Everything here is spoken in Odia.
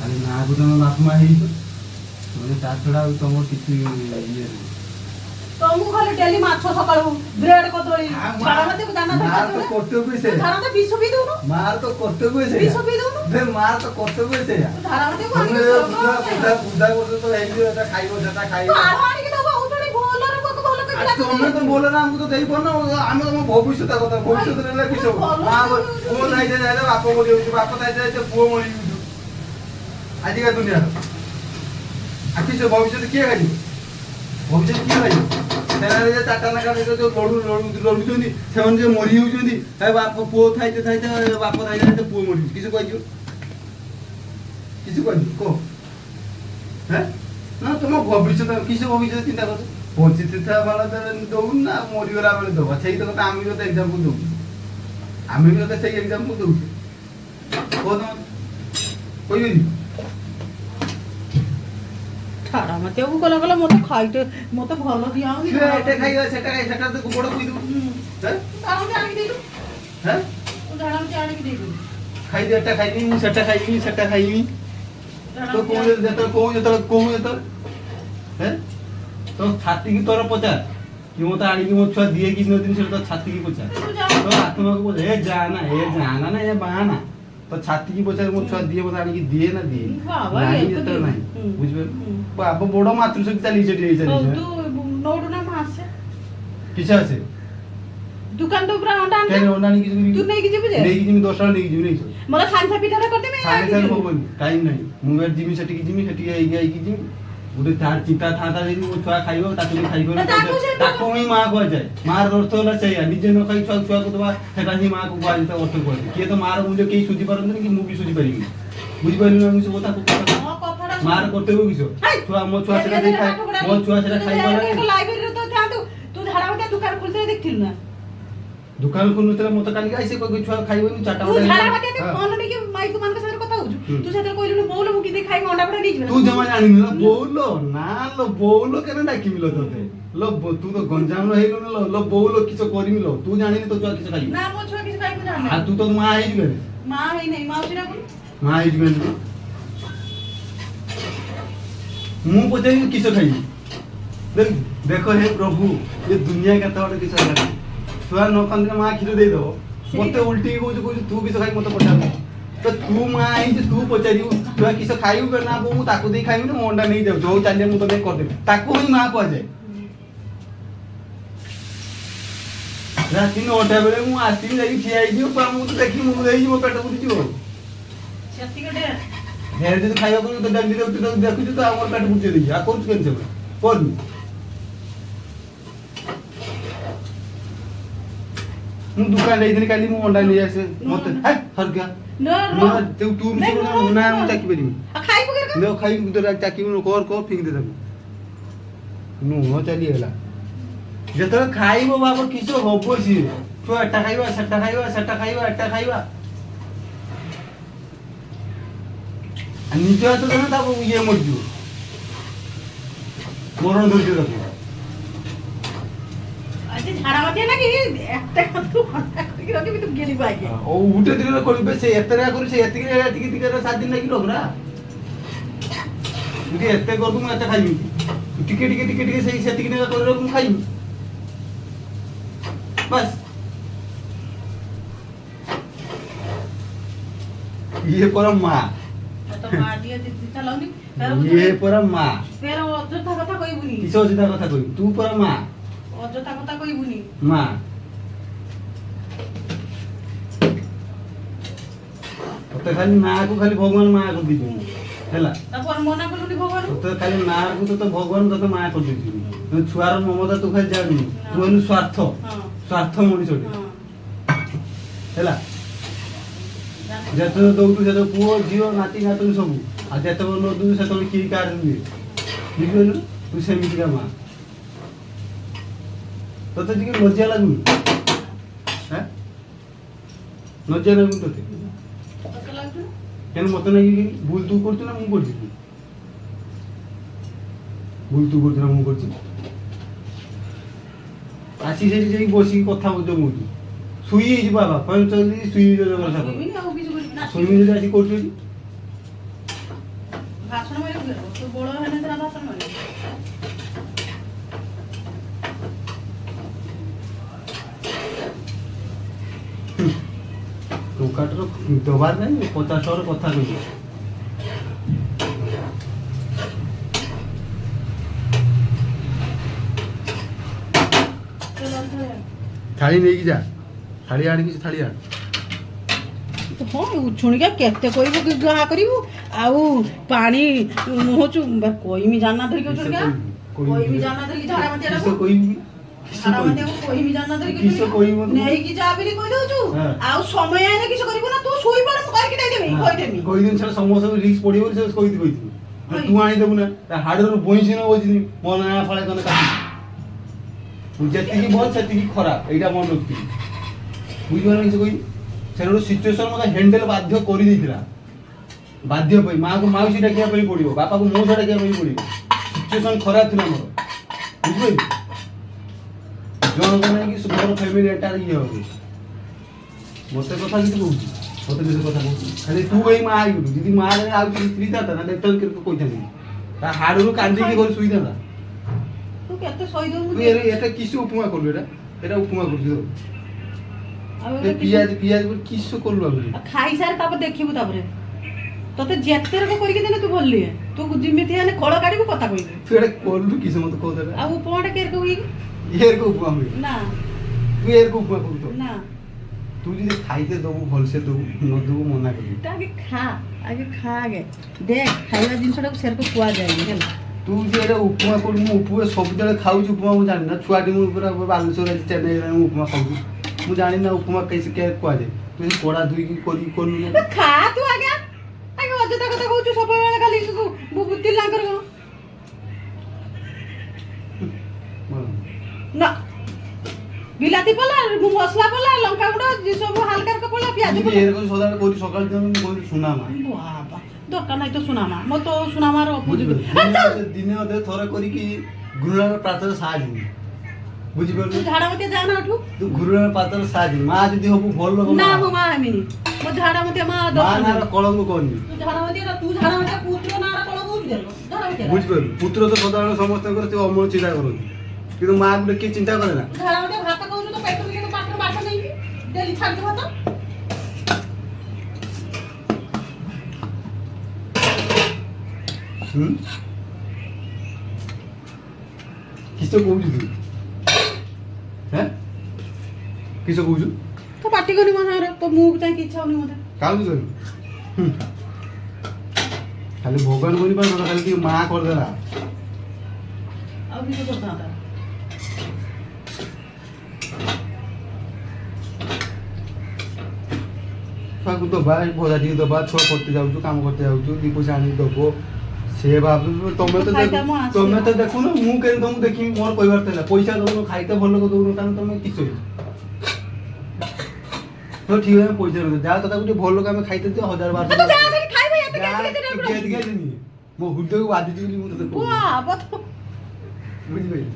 ଖାଲି ନାକୁ ତମ ବାପା ମା ହେଇଛ ମାନେ ତା ଛଡା ଆଉ ତମର କିଛି ଇଏ ନାହିଁ। ତମକୁ ଖାଲି ଡେଲି ମାଛ ସକାଳୁ ବ୍ରେଡ କଦଳୀ ଛାଡାମତେ ଦାନା ମାର ତ କର୍ତ୍ତବ୍ୟ ସେ ଛାଡାମତେ ବିଷ ପି ଦଉନୁ ମାର ତ କର୍ତ୍ତବ୍ୟ ସେ ବିଷ ପି ଦଉନୁ ବେ ମାର ତ କର୍ତ୍ତବ୍ୟ ସେ ଛାଡାମତେ ତମେ ବୁଧା ବୁଧା ବୁଧା କରୁଛ ତ ହେଇଯିବ ଏଟା ଖାଇବ ସେଟା ଖାଇବ ଆର ଆଣିକି ଦବ ଉଠଣି ଭଲରେ ପକ ଭଲ କରି ଆଉ ତମେ ତ ଭଲ ନା ଆମକୁ ତ ଦେଇ ପାରୁନ ଆମେ ତମ ଭବିଷ୍ୟତ କଥା ଭବିଷ୍ୟତ ନେଲେ କିଛି ହବ ମା ପୁଅ ନାଇଁ ଯାଇ ବାପ ମରି ଯାଉଛି ବାପ ନାଇଁ ଯାଇ ପୁଅ ମରି ଯାଉଛି ଆଜିକା ଦୁନିଆର ଆଉ କିଛି ଭବିଷ୍ୟତ କିଏ ଖାଇବ ଭବିଷ୍ୟତ କିଏ ଖାଇବ ସେମାନେ ଯେ ଚାଟା ନାକା ଯୋଉ ଲଢୁଛନ୍ତି ସେମାନେ ଯେ ମରି ଯାଉଛନ୍ତି ବାପ ପୁଅ ଥାଇତେ ଥାଇତେ ବାପ ଥାଇତେ ଥାଇତେ ପୁଅ ମରିଯାଉଛି କିଛି କହିଯିବ କିଛି କହିଯିବ କହ ହେ ନା ତମ ଭବିଷ୍ୟତ କିଛି ଭବିଷ୍ୟତ ଚିନ୍ତା କରୁଛ ବଞ୍ଚିଥିବା ବେଳେ ଦଉନି ନା ମରିଗଲା ବେଳେ ଦବା ସେଇ ତ କଥା ଆମେ ବି ତ ଏକ୍ଜାମ୍ପଲ୍ ଦଉଛୁ ଆମେ ବି ତ ସେଇ ଏକ୍ଜାମ୍ପଲ୍ ଦଉଛୁ କହ କହିବେନି ଛାଡାମତେ ଆଉ ଗଲା ଗଲା ମତେ ଖାଇତେ ମତେ ଭଲ ଦିଆ ହଉନି ଏଟା ଖାଇବା ସେଟା ଖାଇ ସେଟା ତ ବଡ କହି ଦଉ ହେ ଛାଡାମତେ ଆଣିକି ଦେଇଦୁ ହେ ଛାଡାମତେ ଆଣିକି ଦେଇଦୁ ଖାଇଦି ଏଟା ଖାଇବି ମୁଁ ସେଟା ଖାଇବି ସେଟା ଖାଇବି ତ କୋଉ ଯେତେବେଳେ ହେ ତ ଛାତିକି ତୋର ପଚାର କି ମତେ ଆଣିକି ମୋ ଛୁଆ ଦିଏ କି ନଦିନ ସେଟା ତ ଛାତିକି ପଚାର ତ ଆତ୍ମାକୁ ପଚାର ଏ ଯାନା ନା ଏ ବାହାନା ତ ଛାତିକି ପଚାର ମୋ ଛୁଆ ଦିଏ ମତେ ଆଣିକି ଦିଏ ନା ଦିଏ ନାହିଁ ଯେତେବେଳେ ନାହିଁ ବୁଝିପାରିଲୁ ବାପ ବଡ ମାତୃଶକ୍ତି ଚାଲିଛି ସେଠି ହେଇ ଚାଲିଛି ତୁ ନୋଡୁ ନା ମାସେ କିଛି ଆସେ दुकान तो पूरा अंडा तेरे अंडा नहीं किसी तू नहीं किसी बुझे नहीं जिमी 10 टका नहीं जिमी नहीं मला सांझा पिठारा करते मैं सारे सारे होबन टाइम नहीं मुंगर जिमी सेठी जिमी सेठी आई गई की जिमी गुटे तार चिता थाता जेनी मो छुआ खाइबो ताकि खाइबो ताको ही मां को जाए मार अर्थ होला चाहिए निजे न खाई छुआ छुआ को दबा सेटा ही मां को गवा जेता अर्थ को किए तो मार मूल्य केही सुझी परन कि मु भी सुझी परिबी बुझि पाइलु ना मुसे कथा को मार करते हो किसो छुआ मो छुआ सेटा दे खाइ मो छुआ सेटा खाइ वाला लाइब्रेरी तो था तू झाड़ा में दुकान खुलते देखथिल ना दुकान को नतला मत काली आइसे कोई छुआ खाइबो चाटा तू झाड़ा में फोन नहीं कि माइक मान के साथ कथा हो तू सेटा कोइलु बोलो मु कि दे खाइ अंडा पड़ा नहीं तू जमा जानि न बोलो ना लो बोलो केना डाकी मिलो तते लो तू तो गंजाम रो हेलो न लो बोलो किछो करि मिलो तू जानि तो छुआ किछो खाइ ना मो छुआ किछो खाइ को जानि आ तू तो मां आइ जबे मां है नहीं माउसी ना बोल मां आइ जबे मु पते किछो खाइ देखो हे प्रभु ये दुनिया का तो किछो लगा छुआ न कंदे मां खिरो दे दो मते उल्टी को तू किछो खाइ मते पचार तो तू मां आई जे तू पचारियो छुआ किछो खाइउ के ना मु ताको दे खाइउ न अंडा नहीं जाउ जो चाले मु तो दे कर दे ताको ही मां को जाए राती 9टा बेले मु आसी जाई खियाई दियो पर मु तो देखि मु देई मो पेट बुझी जो छत्ती के ढेर ढेर जे खाइबो को तो डंडी दे तो देखु तो हमर पेट बुझी देई आ कोन केन से कोन मु दुकान ले दिन काली मु अंडा ले आसे मते हे हर गया नो तू मिसे को ना मु चाकी परिमी आ खाइ को कर लो खाई तो चाकी मु कर फिंग दे दबु नु हो चली गेला जेतरे खाइबो बाबा किछो होबो सी तो एटा खाइबा सेटा खाइबा एटा खाइबा आ निज हाथ तो ना ये मरजू मरण धरजू तक आज झाड़ा मते ना कि एकटा तू अंडा करके रखी भी तू गेली बागे ओ उठे दिन करबे से एतरा करू से एतिके 7 दिन लागि लोग ना मुझे एते कर दूं मैं एते खाइबी टिके से सेतिके ने कर रखू खाइबी बस ये परम मां तो मार दिया दिता लाउनी ये परम मां फेर अजथा कथा कइबुनी किछो जिदा कथा कहि तू परम मां अजथा कथा कइबुनी मां तो खाली मां को खाली भगवान मां को दी हैला तापर मना कलुनी भगवान तो खाली मां को तो भगवान तो मां कर दी छुआर ममता तू खाली जानी तू एनु स्वार्थ मनिस हैला जेतो दौतु जेतो पुओ जियो नाती नातुन सब आ जेतो न दु सेतो की कार दे बुझिलु तू सेमिति का मां तो टिके लज्जा लागु हैं लज्जा लागु तोते कत लागु केन मत नहीं भूल तू करछ ना मु करछ भूल तू करछ ना मु करछ आसी से जे बसी कथा बुझ मु सुई जी बाबा पण चली सुई जो वर्षा सुई ना हो किछु ना सुई जे आसी करछ ଭାଷଣ ମାରିବୁ କେତେ? ତୁ ବଡ଼ ହେଲେ ସିନା ଭାଷଣ ମାରିବୁ। ଟଙ୍କାଟାର ଦବାର ନାହିଁ 50 ଟଙ୍କାର କଥା କହିଛି। ଥାଳି ନେଇକି ଯା। ଥାଳି ଆଣିକି ଥାଳି ଆଣ। ହଁ ଉଛୁଣିକା କେତେ କହିବୁ କି ଯାହା କରିବୁ ଆଉ ପାଣି ମୁହଁଚୁ କହିମି ଜାନା ଧରିକି ଉଛୁଣିକା କହିମି ଜାନା ଧରିକି ଝାଡ଼ା ମାଟିଆ କିସ କହିବି? ଝାଡ଼ା ମାଟିଆକୁ କହିମି ଜାନା ଧରିକି କିସ କହିବ? ନେଇକି ଯା ବୋଲି କହି ଦଉଛୁ ହଁ। ଆଉ ସମୟ ଆଇଲେ କିଛି କରିବୁ ନା ତୁ ଶୋଇ ପଡ଼ ମୁଁ କରିକି ଦେଇଦେବି କହିଦେମି। କହିଦିନ ସେଟା ସମସ୍ତଙ୍କୁ ରିକ୍ସ ପଡ଼ିବ ବୋଲି ସେ କହିଥିବି। ତୁ ଆଣିଦେବୁ ନା ତା ହାଡ଼ରୁ ବଇଁସି ନ ବସିନି ମୋ ନାଁ ଫଳେ କନେ କାଟି ତୁ ଯେତିକି ଭଲ ସେତିକି ଖରାପ ଏଇଟା ମନେ ରଖିବି। ବୁଝିପାରିଲ କିଛି କହିବି? ସେଟା ଗୋଟେ ସିଚୁଏସନ୍ ମୋତେ ହ୍ୟାଣ୍ଡେଲ୍ ବାଧ୍ୟ କରିଦେଇଥିଲା। ବାଧ୍ୟ ପାଇଁ ମାଆକୁ ମାଉସୀ ଡାକିବା ପାଇଁ ପଡ଼ିବ, ବାପାକୁ ମଉସା ଡାକିବା ପାଇଁ ପଡ଼ିବ। ସିଚୁଏସନ୍ ଖରାପ ଥିଲା ମୋର। ବୁଝିପାରିଲି? ଜଣଙ୍କ ନାହିଁ କି ମୋର ଫ୍ୟାମିଲି ଏଟାର ଇଏ ହେବ। ମୋତେ କଥା କିଛି କହୁଛି, ମୋତେ କିଛି କଥା କହୁଛି। ଖାଲି ତୁ ଏଇ ମା ହେଇଗଲୁ। ଯଦି ମା ଜାଗାରେ ଆଉ କିଛି ସ୍ତ୍ରୀ ଥାନ୍ତା ନା ଦେଖ କହିଥାନ୍ତି ତା ହାଡ଼ରୁ କାନ୍ଦିକି ଘରେ ଶୋଇଥାନ୍ତା। ତୁ କେତେ ସହିଦବୁ ତୁ ଏଟା କିସ ଉପମା କଲୁ? ଏଟା ଉପମା କରୁଛୁ। ଆଉ ପିଆଜ କିସ କଲୁ ଆହୁରି? ଖାଇସାରେ ତାପରେ ଦେଖିବୁ ତାପରେ ତତେ ଯେତେ ରକ କରିକି ଦେଲେ ତୁ ଭଲି ତୁ ଯେମିତି ହେଲେ ଖଳ କାଢିବୁ କଥା କହିବୁ। ତୁ ଏଟା କଲୁ କିସ ମୋତେ କହ ଦେଲା। ଆଉ ଉପମାଟା କେର ହୁଏ ଏରକୁ ଉପମା ହୁଏ ନା ତୁ ଏରକୁ ଉପମା କରୁଛୁ ନା ତୁ ଯଦି ଖାଇତେ ଦବୁ ଭଲସେ ଦବୁ ନ ଦବୁ ମନା କରିବୁ। ଆଗେ ଖା ଆଗେ ଦେଖ ଖାଇବା ଜିନିଷଟାକୁ ସେରକୁ କୁହାଯାଏନି ହେଲା। ତୁ ଯେ ଏଟା ଉପମା କରୁ ମୁଁ ଉପମା ସବୁବେଳେ ଖାଉଛି ଉପମା ମୁଁ ଜାଣିନି ନା ଛୁଆଟି ମୁଁ ପୁରା ବାଲେଶ୍ୱର ଆଜି ଚେନ୍ନାଇ ମୁଁ ଉପମା ଖାଉଛି ମୁଁ ଜାଣିନି ନା ଉପମା କେସି କୁହାଯାଏ। ତୁ କଡ଼ା ଧୋଇକି କରିକି କଲୁ ଖା ତୁ ଆଗେ ଅଯଥା କଥା କହୁଛୁ ସବୁବେଳେ ଖାଲି ବୁଦ୍ଧି ଲାଙ୍କର ନା ବିଲାତି ପଲା ମସଲା ପଲା ଲଙ୍କା ଗୁଣ୍ଡ ସବୁ ହାଲକା ପଲା ପିଆଜ ଏরকম ସଦାବେଳେ କହୁଛି ସକାଳ ଦିନ ମୁଁ କହୁଛି ସୁନା ମା ବାବା ଦରକାର ନାହିଁ ତ ସୁନାମା ମୋ ତ ସୁନାମାର ଦିନେ ଅଧେ ଥରେ କରିକି ଘୃଣାର ପ୍ରାତର ସାହାଯ୍ୟ ବୁଝିପାରୁଛୁ? ତୁ ଝାଡ଼ା ମତେ ଯା ନା ଏଠୁ ତୁ ଘୃଣାର ପ୍ରାତର ସାହାଯ୍ୟ ମା ଯଦି ହବୁ ଭଲ ଲୋକ ନା ମୋ ମା ହେମିନି ମୋ ଝାଡ଼ା ମତେ ମା ମା ନାର କଳଙ୍କ କହନି। ତୁ ଝାଡ଼ା ମତେ ପୁତ୍ର ନାର କଳଙ୍କ ଝାଡ଼ା ବୁଝିପାରୁଛୁ? ପୁତ୍ର ତ ସଦାବେଳେ ସମସ୍ତଙ୍କର ସେ ଅମଳ ଚିନ୍ତା କରନ୍ତି କିନ୍ତୁ ମା ଗୋଟେ କିଏ ଚିନ୍ତା କରେ ନା। ଝାଡ଼ା ମତେ ଭାତ କହୁଛୁ ତ ପେଟ ଟିକେ ପାଖରେ ବାଟ ନେଇକି ଡେଲି ଛାଡ଼ି ଭାତ କିସ କହୁଛୁ ତୁ? କିସ କହୁଛୁ? ତ ପାଟି କନି ମୋ ସାଙ୍ଗରେ ତ ମୁଁ ଚାହିଁକି ଇଚ୍ଛା ହଉନି ମତେ କାହାକୁ କହିଲୁ? ଖାଲି ଭଗବାନ କରିପାରୁ ଖାଲି ଟିକେ ମା କରିଦେଲା। ଆଉ କିଛି କରିଥାନ୍ତା ଛୁଆକୁ ଦବା ଭଜା ଟିକେ ଦବା ଛୁଆ କରତେ ଯାଉଛୁ କାମ କରତେ ଯାଉଛୁ ଦି ପଇସା ଆଣିକି ଦବ ସେ ଭାବୁଛୁ ତମେ ତ ଦେଖୁନ ମୁଁ କେମିତି ତମକୁ ଦେଖିବି ମୋର କହିବାର ଥିଲା ପଇସା ଦଉନ ଖାଇତେ ଭଲ ଲୋକ ଦଉନ ତାହେଲେ ତମେ କିସ ତ ଠିକ ଅଛି ପଇସା ଦଉ ଯାହା ତାକୁ ଟିକେ ଭଲ ଲୋକ ଆମେ ଖାଇତେ ଦିଅ 1000 ମୋ ହୃଦୟକୁ ବାଧିଛି ବୋଲି ମୁଁ ତତେ ବୁଝିପାରିଲି।